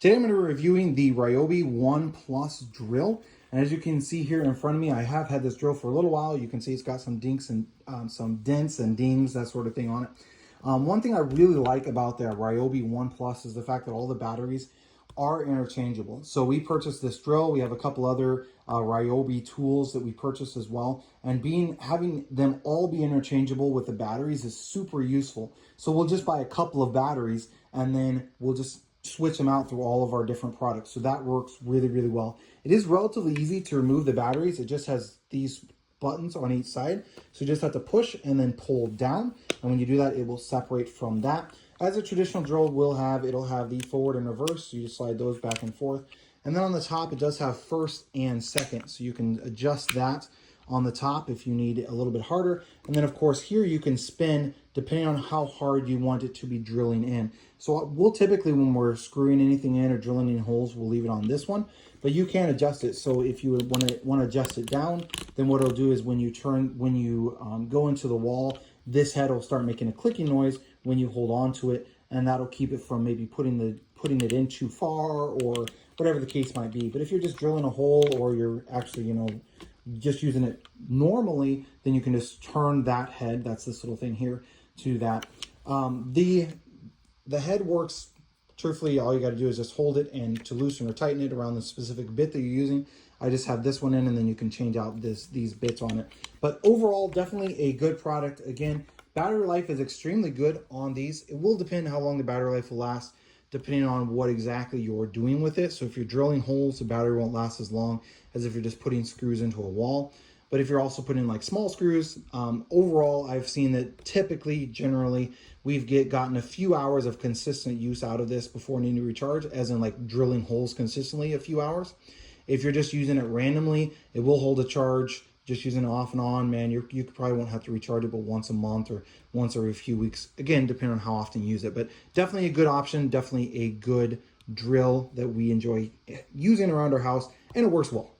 Today I'm going to be reviewing the Ryobi One Plus drill. And as you can see here in front of me, I have had this drill for a little while. You can see it's got some dinks and some dents and dings, that sort of thing on it. One thing I really like about the Ryobi One Plus is the fact that all the batteries are interchangeable. So we purchased this drill. We have a couple other Ryobi tools that we purchased as well. And having them all be interchangeable with the batteries is super useful. So we'll just buy a couple of batteries and then we'll just switch them out through all of our different products. So that works really, really well. It is relatively easy to remove the batteries. It just has these buttons on each side. So you just have to push and then pull down. And when you do that, it will separate from that. As a traditional drill will have, it'll have the forward and reverse. So you just slide those back and forth. And then on the top, it does have first and second. So you can adjust that on the top if you need it a little bit harder. And then of course here you can spin depending on how hard you want it to be drilling in. So we'll typically, when we're screwing anything in or drilling in holes, we'll leave it on this one, but you can adjust it. So if you want to adjust it down, then what it'll do is when you go into the wall, this head will start making a clicking noise when you hold on to it, and that'll keep it from maybe putting it in too far or whatever the case might be. But if you're just drilling a hole or you're actually, just using it normally, then you can just turn that head, that's this little thing here, to that. The head works, truthfully, all you got to do is just hold it, and to loosen or tighten it around the specific bit that you're using, I just have this one in, and then you can change out these bits on it. But overall, definitely a good product. Again, battery life is extremely good on these. It will depend how long the battery life will last, depending on what exactly you're doing with it. So if you're drilling holes, the battery won't last as long as if you're just putting screws into a wall. But if you're also putting like small screws, overall, I've seen that typically, generally, we've gotten a few hours of consistent use out of this before needing to recharge, as in like drilling holes consistently a few hours. If you're just using it randomly, it will hold a charge. Just using it off and on, man, you probably won't have to recharge it but once a month or once every few weeks. Again, depending on how often you use it. But definitely a good option, definitely a good drill that we enjoy using around our house, and it works well.